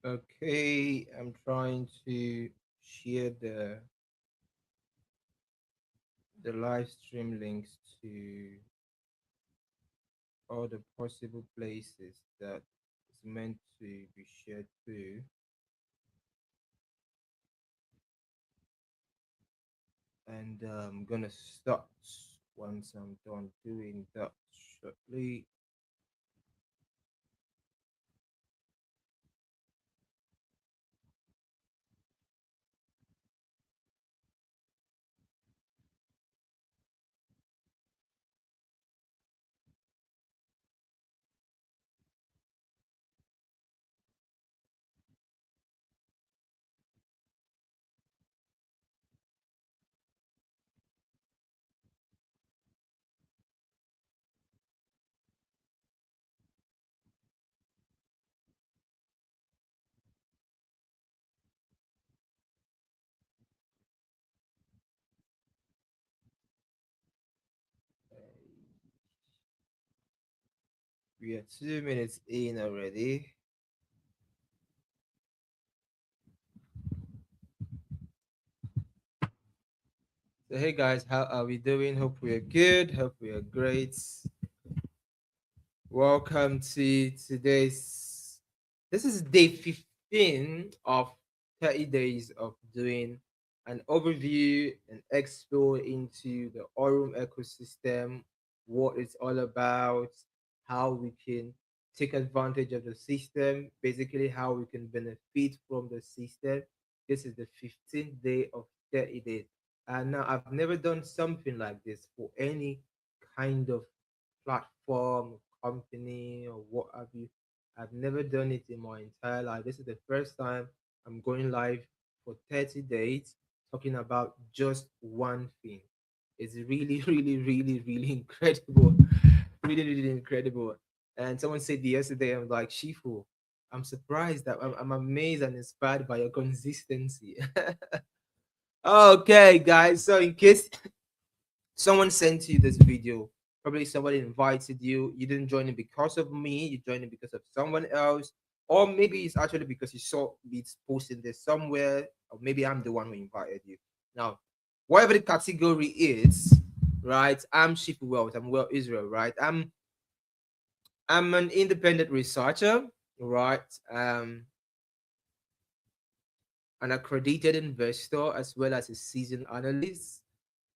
Okay, I'm trying to share the live stream links to all the possible places that is meant to be shared to. And I'm gonna start once I'm done doing that shortly. We are 2 minutes in already. So hey guys, how are we doing? Hope we are good. Hope we are great. Welcome to today's. This is day 15 of 30 days of doing an overview, an expo into the Aurum ecosystem, what it's all about, how we can take advantage of the system, basically how we can benefit from the system. This is the 15th day of 30 days. And now I've never done something like this for any kind of platform, company, or what have you. I've never done it in my entire life. This is the first time I'm going live for 30 days talking about just one thing. It's really, really, really, really incredible. Really, really incredible. And someone said yesterday, I'm like, Shifu, I'm surprised that I'm amazed and inspired by your consistency. Okay, guys. So, in case someone sent you this video, probably somebody invited you, you didn't join it because of me, you joined it because of someone else, or maybe it's actually because you saw me posting this somewhere, or maybe I'm the one who invited you. Now, whatever the category is, right? I'm Shifu Wells, I'm Well Israel, right? I'm an independent researcher, right? An accredited investor as well as a seasoned analyst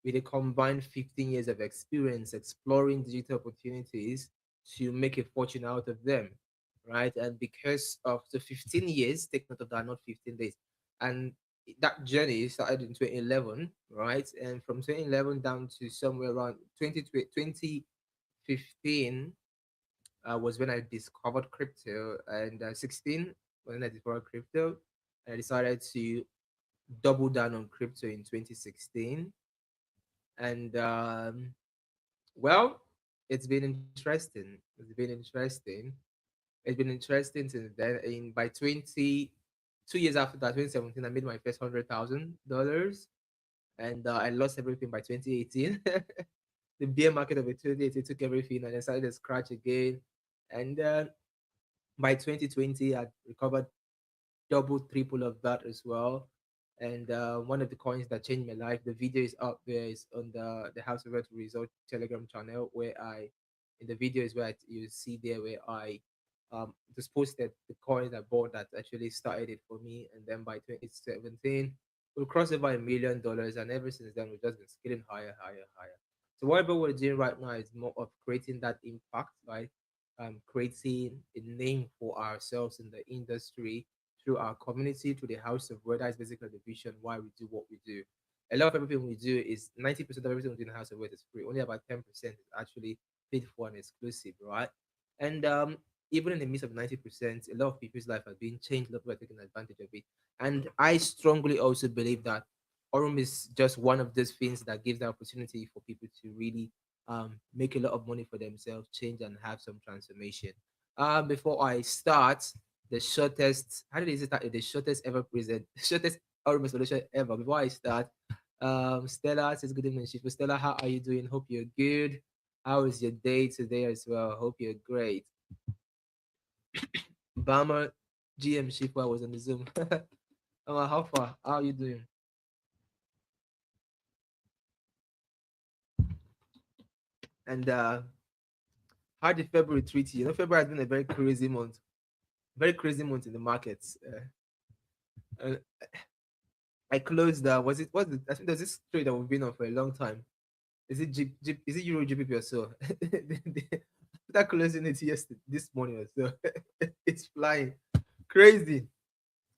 with a combined 15 years of experience exploring digital opportunities to make a fortune out of them, right? And because of the 15 years, take note of that, not 15 days. And that journey started in 2011, right? And from 2011 down to somewhere around 2015 was when I discovered crypto, and 16 when I discovered crypto, I decided to double down on crypto in 2016. And well, it's been interesting. It's been interesting since then. In by 2 years after that, 2017, I made my first $100,000, and I lost everything by 2018. The bear market of 2018 took everything, and I started to scratch again. And by 2020, I recovered double, triple of that as well. And one of the coins that changed my life, the video is up there, is on the House of Earth Result Telegram channel, where in the video is where you see there where I just posted the coin I bought that actually started it for me. And then by 2017, we crossed over $1 million. And ever since then, we've just been scaling higher, higher, higher. So whatever we're doing right now is more of creating that impact, right? Creating a name for ourselves in the industry through our community, through the House of Word. That is basically the vision why we do what we do. A lot of everything we do is 90% of everything we do in the House of Word is free. Only about 10% is actually paid for and exclusive, right? And even in the midst of 90%, a lot of people's life has been changed. A lot of people are taking advantage of it. And I strongly also believe that Aurum is just one of those things that gives the opportunity for people to really make a lot of money for themselves, change and have some transformation. Before I start, the shortest, how did it start? The shortest ever present, shortest Aurum solution ever. Before I start, Stella says good evening, Shifu. Stella, how are you doing? Hope you're good. How is your day today as well? Hope you're great. Bama GM Shifa was on the Zoom. How far? How are you doing? And how did February treat you? You know, February has been a very crazy month in the markets. Uh, I closed. Was it? Was it? I think there's this trade that we've been on for a long time. Is it is it Euro GBP or so? After closing it yesterday, this morning or so, it's flying crazy.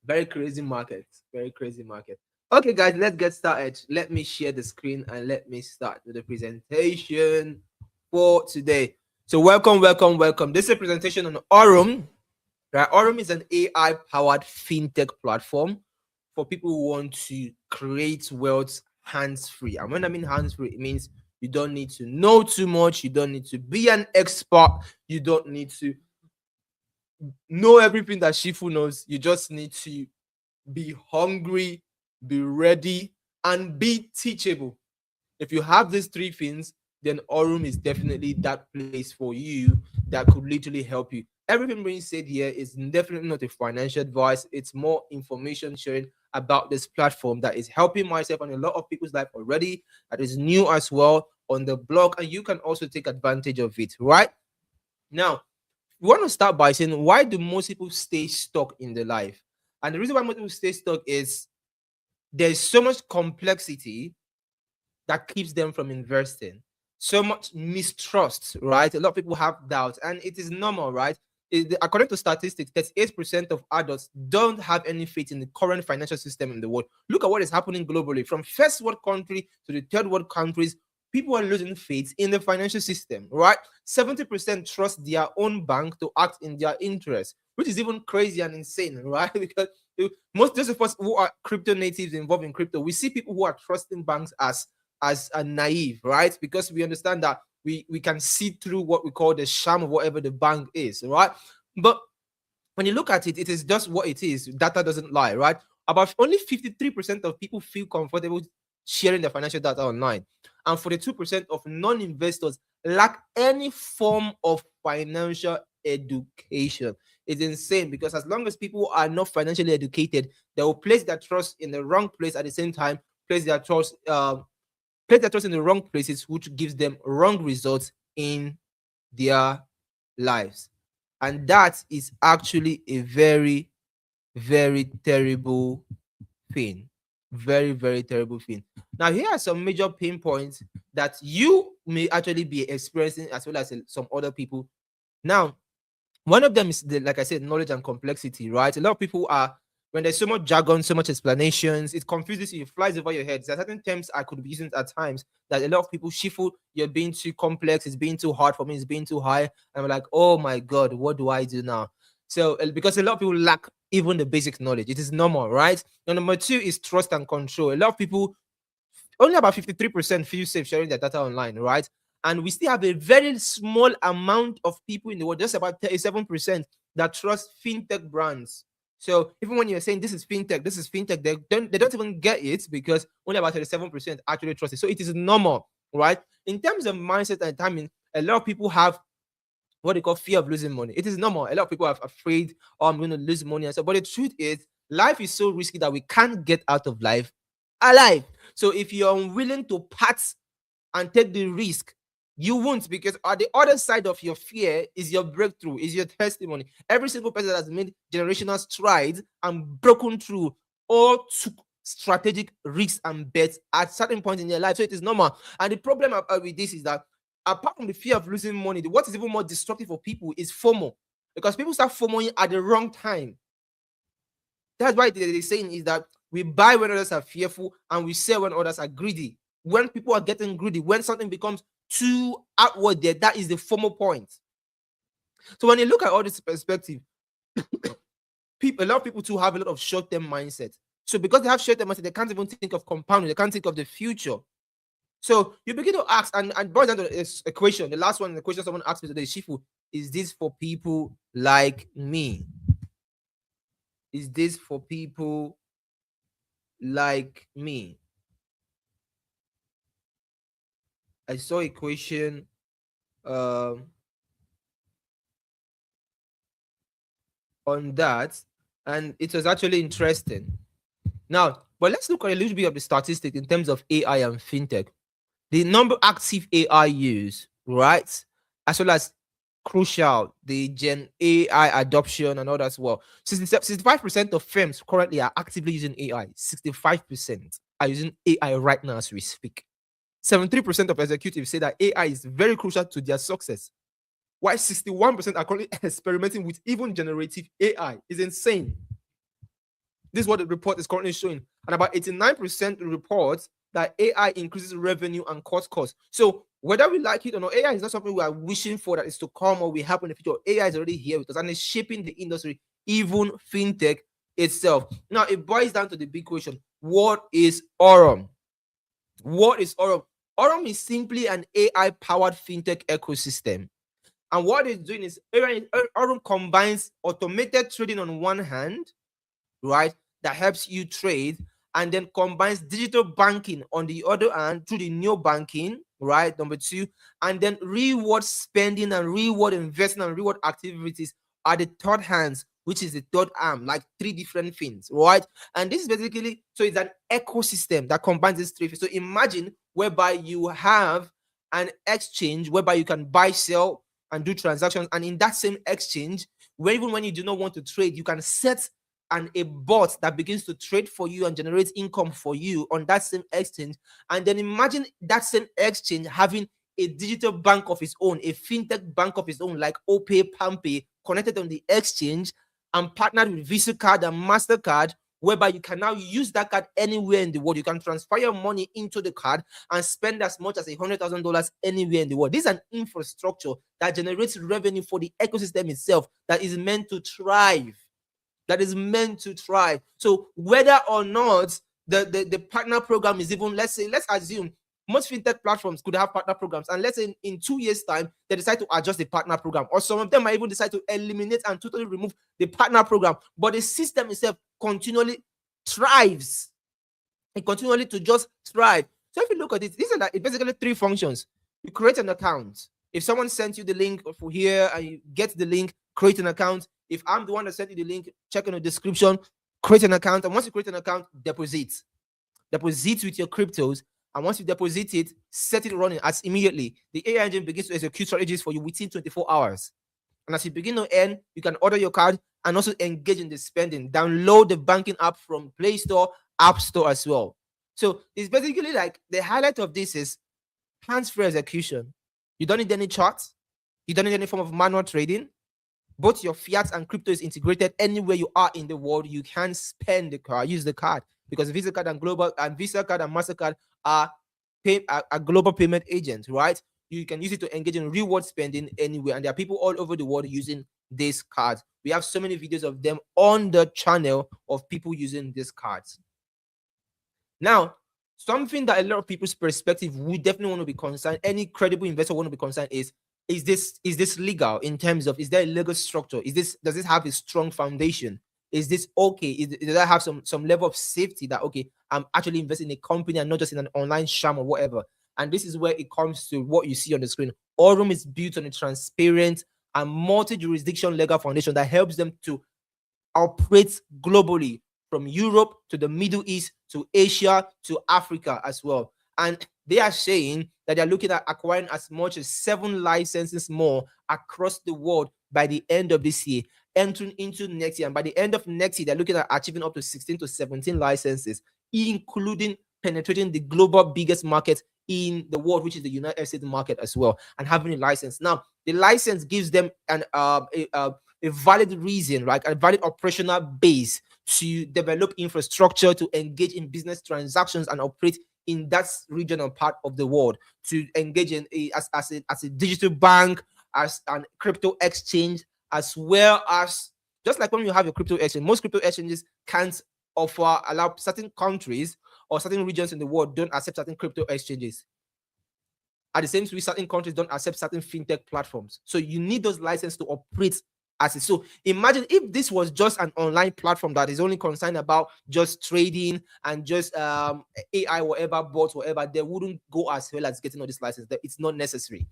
Very crazy market. Very crazy market. Okay, guys, let's get started. Let me share the screen and let me start with the presentation for today. So, welcome, welcome, welcome. This is a presentation on Aurum. Right? Aurum is an AI powered fintech platform for people who want to create wealth hands free. And when I mean hands free, it means you don't need to know too much, you don't need to be an expert, you don't need to know everything that Shifu knows. You just need to be hungry, be ready, and be teachable. If you have these three things, then Aurum is definitely that place for you that could literally help you. Everything being said here is definitely not a financial advice. It's more information sharing about this platform that is helping myself and a lot of people's life already, that is new as well on the blog, and you can also take advantage of it, right? Now, we want to start by saying, why do most people stay stuck in their life? And the reason why most people stay stuck is there's so much complexity that keeps them from investing. So much mistrust, right? A lot of people have doubts, and it is normal, right? According to statistics, 38% of adults don't have any faith in the current financial system in the world. Look at what is happening globally, from first world country to the third world countries. People are losing faith in the financial system, right? 70% trust their own bank to act in their interest, which is even crazy and insane, right? Because most those of us who are crypto natives involved in crypto, we see people who are trusting banks as a naive, right? Because we understand that we can see through what we call the sham of whatever the bank is, right? But when you look at it, it is just what it is. Data doesn't lie, right? About only 53% of people feel comfortable sharing their financial data online, and 42% of non-investors lack any form of financial education. It's insane because as long as people are not financially educated, they will place their trust in the wrong place at the same time, place their trust place their trust in the wrong places, which gives them wrong results in their lives. And that is actually a very, very terrible thing. Very, very terrible thing. Now, here are some major pain points that you may actually be experiencing as well as some other people. Now, one of them is like I said, knowledge and complexity, right? A lot of people are, when there's so much jargon, so much explanations, it confuses you, it flies over your head. There are certain terms I could be using at times that a lot of people shifu. You're being too complex, it's being too hard for me, it's being too high. And I'm like, oh my god, what do I do now? So because a lot of people lack even the basic knowledge, it is normal, right? And number two is trust and control. A lot of people, only about 53% feel safe sharing their data online, right? And we still have a very small amount of people in the world, just about 37%, that trust fintech brands. So even when you're saying this is fintech, they don't even get it because only about 37% actually trust it. So it is normal, right? In terms of mindset and timing, a lot of people have what they call fear of losing money. It is normal. A lot of people are afraid, oh, I'm going to lose money and so. But the truth is, life is so risky that we can't get out of life alive. So if you're unwilling to part and take the risk, you won't, because at the other side of your fear is your breakthrough, is your testimony. Every single person that has made generational strides and broken through all took strategic risks and bets at certain points in their life. So it is normal. And the problem with this is that apart from the fear of losing money, what is even more destructive for people is FOMO. Because people start FOMOing at the wrong time. That's why they're saying is that we buy when others are fearful and we sell when others are greedy. When people are getting greedy, when something becomes too outward there, that is the FOMO point. So when you look at all this perspective, a lot of people too have a lot of short-term mindset. So because they have short-term mindset, they can't even think of compounding, they can't think of the future. So you begin to ask, and boils down to this equation. The last one, the question someone asked me today, Shifu, is this for people like me? Is this for people like me? I saw a question um, on that, and it was actually interesting. Now, but let's look at a little bit of the statistics in terms of AI and fintech. The number of active AI use, right? As well as crucial, the Gen AI adoption and all that as well. 65% of firms currently are actively using AI. 65% are using AI right now as we speak. 73% of executives say that AI is very crucial to their success, while 61% are currently experimenting with even generative AI. It's insane. This is what the report is currently showing. And about 89% reports that AI increases revenue and cost costs. So whether we like it or not, AI is not something we are wishing for that is to come or will happen in the future. AI is already here with us and it's shaping the industry, even fintech itself. Now it boils down to the big question: what is Aurum? What is Aurum? Aurum is simply an AI-powered fintech ecosystem. And what it's doing is Aurum combines automated trading on one hand, right, that helps you trade, and then combines digital banking on the other hand through the new banking, right, number two, and then reward spending and reward investing and reward activities are the third hands, which is the third arm, like three different things, right? And this is basically, so it's an ecosystem that combines these three things. So imagine whereby you have an exchange whereby you can buy, sell, and do transactions, and in that same exchange, where even when you do not want to trade, you can set a bot that begins to trade for you and generate income for you on that same exchange. And then imagine that same exchange having a digital bank of its own, a fintech bank of its own, like OPay, PamPay, connected on the exchange and partnered with Visa card and MasterCard, whereby you can now use that card anywhere in the world. You can transfer your money into the card and spend as much as $100,000 anywhere in the world. This is an infrastructure that generates revenue for the ecosystem itself that is meant to thrive, that is meant to thrive. So whether or not the partner program is even, let's say, let's assume most fintech platforms could have partner programs, and let's say in 2 years' time they decide to adjust the partner program, or some of them might even decide to eliminate and totally remove the partner program, but the system itself continually thrives. It continually to just thrive. So if you look at it, these are like basically three functions. You create an account. If someone sent you the link for here and you get the link, create an account. If I'm the one that sent you the link, check in the description, create an account. And once you create an account, deposit. Deposit with your cryptos. And once you deposit it, set it running as immediately. The AI engine begins to execute strategies for you within 24 hours. And as you begin to earn, you can order your card and also engage in the spending. Download the banking app from Play Store, App Store as well. So it's basically like the highlight of this is hands-free execution. You don't need any charts. You don't need any form of manual trading. Both your fiat and crypto is integrated anywhere you are in the world. You can spend the card, use the card, because Visa card and global and Visa card and Mastercard are global payment agents, right? You can use it to engage in reward spending anywhere, and there are people all over the world using these cards. We have so many videos of them on the channel of people using these cards. Now, something that a lot of people's perspective would definitely want to be concerned, any credible investor want to be concerned is this legal in terms of, is there a legal structure? Does this have a strong foundation? Is this okay? Does that have some level of safety that, okay, I'm actually investing in a company and not just in an online sham or whatever? And this is where it comes to what you see on the screen. Aurum is built on a transparent and multi-jurisdiction legal foundation that helps them to operates globally, from Europe to the Middle East to Asia to Africa as well. And they are saying that they're looking at acquiring as much as 7 licenses more across the world by the end of this year, entering into next year. And by the end of next year, they're looking at achieving up to 16 to 17 licenses, including penetrating the global biggest market in the world, which is the United States market as well, and having a license. Now, the license gives them a valid reason, right? A valid operational base to develop infrastructure, to engage in business transactions and operate in that regional part of the world, to engage in as a digital bank, as an crypto exchange, as well as, just like when you have a crypto exchange, most crypto exchanges can't allow certain countries or certain regions in the world don't accept certain crypto exchanges. At the same time, certain countries don't accept certain fintech platforms. So you need those licenses to operate as it. So imagine if this was just an online platform that is only concerned about just trading and just AI, whatever, bots, whatever, they wouldn't go as well as getting all this license. It's not necessary.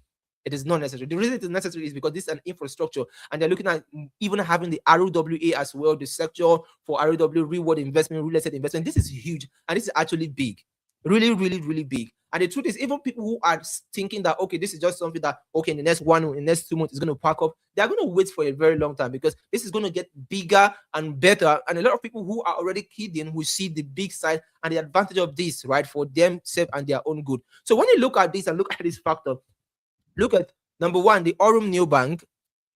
It is not necessary. The reason it is necessary is because this is an infrastructure, and they're looking at even having the ROWA as well, the sector for ROW, reward investment, real estate investment. This is huge, and this is actually big, really, really, really big. And the truth is, even people who are thinking that okay, this is just something that okay, in the next 2 months is going to pack up, they are going to wait for a very long time because this is going to get bigger and better. And a lot of people who are already keyed in will see the big side and the advantage of this, right, for themselves and their own good. So when you look at this and look at this factor, look at number one, the Aurum Neobank,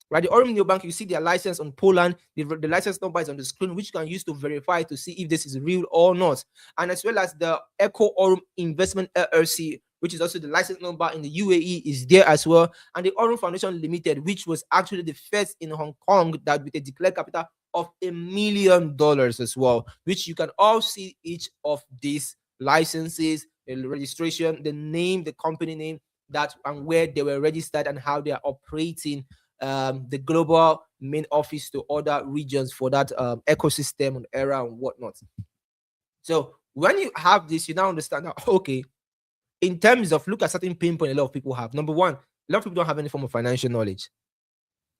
right? The Aurum Neobank, you see their license on Poland. The license number is on the screen, which you can use to verify to see if this is real or not. And as well as the Echo Aurum Investment LLC, which is also the license number in the UAE, is there as well. And the Aurum Foundation Limited, which was actually the first in Hong Kong that with a declared capital of $1 million as well, which you can all see each of these licenses, the registration, the name, the company name, that and where they were registered and how they are operating, the global main office to other regions for that ecosystem and era and whatnot. So when you have this, you now understand that okay, in terms of look at certain pain point a lot of people have. Number one, a lot of people don't have any form of financial knowledge.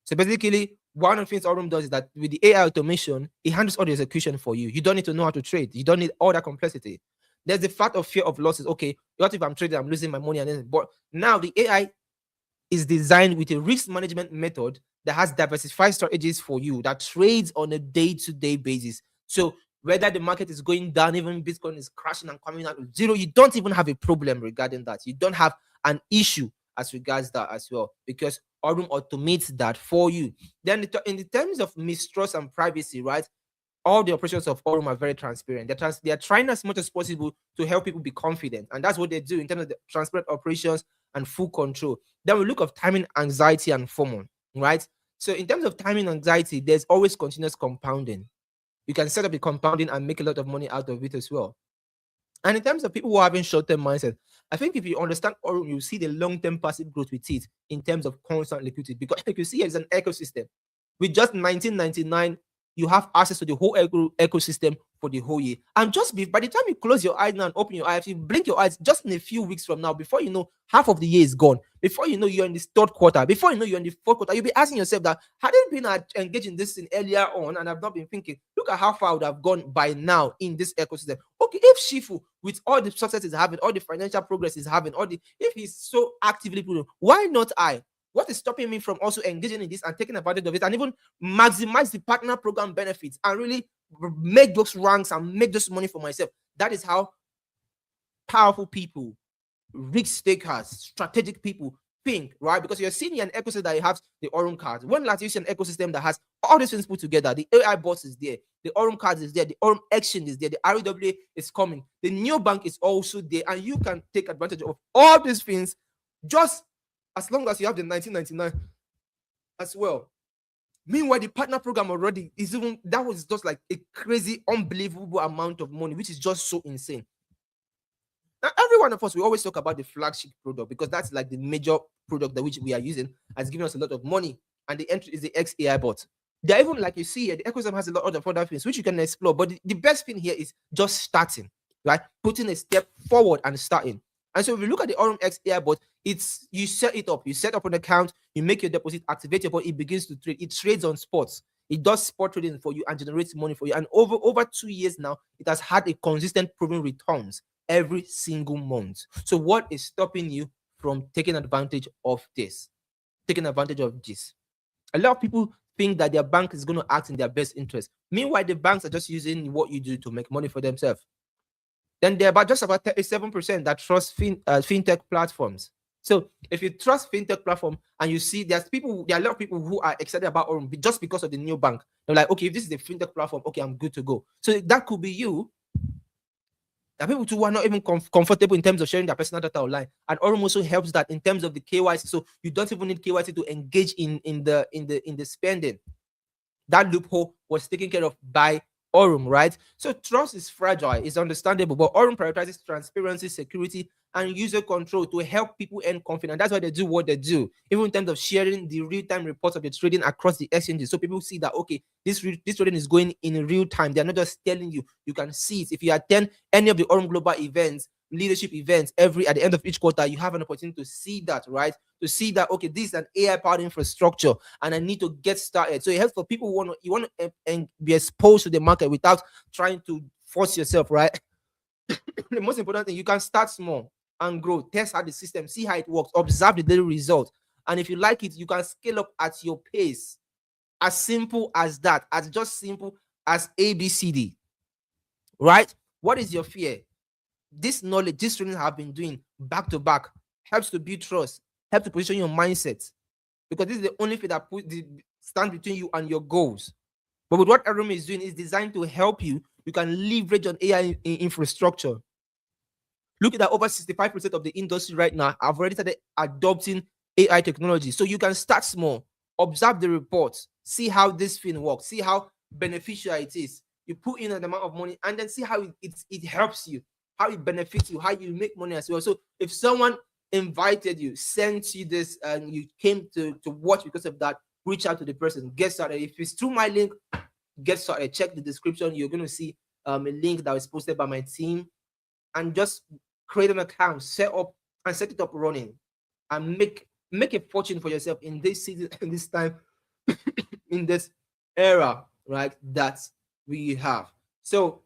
So basically, one of the things Aurum does is that with the AI automation, it handles all the execution for you. You don't need to know how to trade. You don't need all that complexity. There's the fact of fear of losses. Okay, what if I'm trading, I'm losing my money, and then but now the AI is designed with a risk management method that has diversified strategies for you that trades on a day-to-day basis. So whether the market is going down, even Bitcoin is crashing and coming out of zero, you don't even have a problem regarding that. You don't have an issue as regards that as well, because Aurum automates that for you. Then in the terms of mistrust and privacy, right? All the operations of Aurum are very transparent. They are trying as much as possible to help people be confident, and that's what they do in terms of the transparent operations and full control. Then we look at timing anxiety and FOMO, right? So in terms of timing anxiety, there's always continuous compounding. You can set up the compounding and make a lot of money out of it as well. And in terms of people who are having short-term mindset, I think if you understand Aurum, you see the long-term passive growth with it in terms of constant liquidity. Because like you see, it's an ecosystem. With just 1999, you have access to the whole ecosystem for the whole year. And just by the time you close your eyes now and open your eyes, you blink your eyes just in a few weeks from now, before you know, half of the year is gone. Before you know, you're in this third quarter. Before you know, you're in the fourth quarter. You'll be asking yourself that, had I been engaged in this thing earlier on and I've not been thinking, look at how far I would have gone by now in this ecosystem. Okay, if Shifu, with all the success he's having, all the financial progress he's having, if he's so actively putting, why not I? What is stopping me from also engaging in this and taking advantage of it and even maximize the partner program benefits and really make those ranks and make this money for myself? That is how powerful people, risk takers, strategic people think, right? Because you're seeing an ecosystem that has the Aurum cards. When last you see an ecosystem that has all these things put together, the AI boss is there, the Aurum cards is there, the Aurum action is there, the RWA is coming, the new bank is also there, and you can take advantage of all these things just as long as you have the 1999 as well. Meanwhile, the partner program already is even, that was just like a crazy, unbelievable amount of money, which is just so insane. Now, every one of us, we always talk about the flagship product because that's like the major product that which we are using, has given us a lot of money. And the entry is the XAI bot. They're even, like you see here, the ecosystem has a lot of other things which you can explore. But the best thing here is just starting, right? Putting a step forward and starting. And so if you look at the Aurum X AI bot, it's you set it up, you set up an account, you make your deposit, activate your bot, it begins to trade. It trades on spots. It does spot trading for you and generates money for you. And over 2 years now, it has had a consistent proven returns every single month. So what is stopping you from taking advantage of this? Taking advantage of this. A lot of people think that their bank is going to act in their best interest. Meanwhile, the banks are just using what you do to make money for themselves. Then there are just about 37% that trust fintech platforms. So if you trust fintech platform and you see there are a lot of people who are excited about Aurum just because of the new bank. They're like, okay, if this is the fintech platform, okay, I'm good to go. So that could be you. There are people too who are not even comfortable in terms of sharing their personal data online. And Aurum also helps that in terms of the KYC. So you don't even need KYC to engage in the spending. That loophole was taken care of by Aurum, right? So trust is fragile, it's understandable, but Aurum prioritizes transparency, security, and user control to help people earn confidence. That's why they do what they do, even in terms of sharing the real-time reports of the trading across the exchanges. So people see that, okay, this trading is going in real time. They're not just telling you, you can see it. If you attend any of the Aurum Global events, leadership events every at the end of each quarter, you have an opportunity to see that, right? To see that, okay, this is an AI powered infrastructure and I need to get started. So it helps for people who want to and be exposed to the market without trying to force yourself, right? The most important thing, you can start small and grow, test out the system, see how it works, observe the daily result. And if you like it, you can scale up at your pace. As simple as that, as just simple as ABCD, right? What is your fear? This knowledge, this training have been doing back to back helps to build trust, helps to position your mindset, because this is the only thing that stands between you and your goals. But with what Aurum is doing, is designed to help you. You can leverage on AI infrastructure. Look at that, over 65% of the industry right now have already started adopting AI technology. So you can start small, observe the reports, see how this thing works, see how beneficial it is. You put in an amount of money and then see how it helps you, how it benefits you, how you make money as well. So if someone invited you, sent you this, and you came to watch because of that, reach out to the person, get started. If it's through my link, get started. Check the description. You're going to see a link that was posted by my team, and just create an account, set it up running, and make a fortune for yourself in this season, in this time, in this era, right? That we have. So,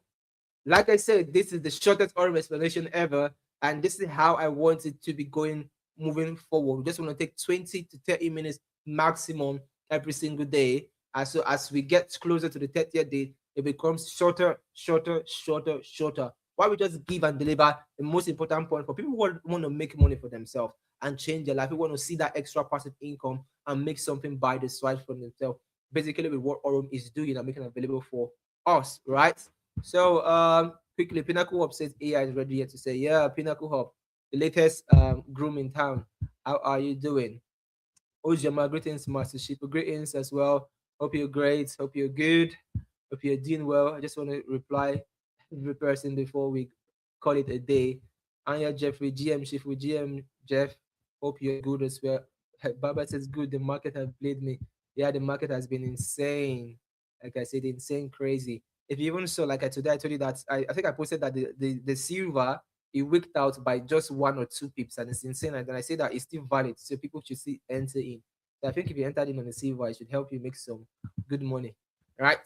like I said, this is the shortest Aurum explanation ever, and this is how I want it to be going moving forward. We just want to take 20 to 30 minutes maximum every single day. And so as we get closer to the 30th day, it becomes shorter, shorter, shorter, shorter. Why we just give and deliver the most important point for people who want to make money for themselves and change their life. We want to see that extra passive income and make something by the side for themselves. Basically, with what Aurum is doing and making available for us, right? So quickly, Pinnacle Hub says AI is ready here to say, yeah, Pinnacle Hub, the latest groom in town. How are you doing? Ojama, greetings, Master Sheep. Greetings as well. Hope you're great. Hope you're good. Hope you're doing well. I just want to reply every person before we call it a day. Anya Jeffrey, GM Shifu, GM Jeff. Hope you're good as well. Baba says good. The market has played me. Yeah, the market has been insane. Like I said, insane, crazy. If you even saw, like today, I told you that I think I posted that the silver, it wicked out by just 1 or 2 pips, and it's insane. And then I say that it's still valid, so people should still enter in. So I think if you entered in on the silver, it should help you make some good money, right?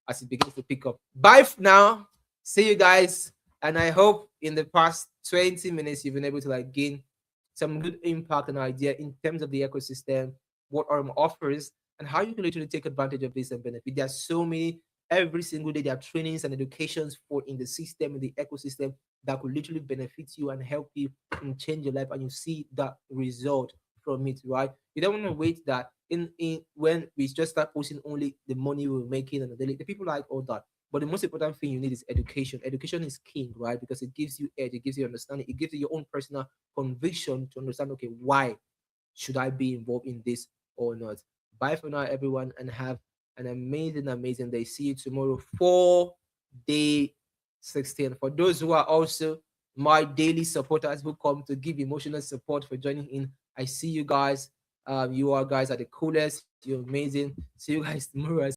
As it begins to pick up. Bye now. See you guys, and I hope in the past 20 minutes you've been able to like gain some good impact and idea in terms of the ecosystem, what Aurum offers, and how you can literally take advantage of this and benefit. There are so many every single day. There are trainings and educations for in the system, in the ecosystem, that could literally benefit you and help you and change your life, and you see that result from it, right? You don't want to wait that in when we just start posting only the money we're making and the people like all that. But the most important thing you need is education. Education is king, right? Because it gives you edge, it gives you understanding, it gives you your own personal conviction to understand, okay, why should I be involved in this or not? Bye for now, everyone, and have an amazing, amazing day. See you tomorrow for day 16. For those who are also my daily supporters who come to give emotional support for joining in, I see you guys. You are guys are the coolest. You're amazing. See you guys tomorrow.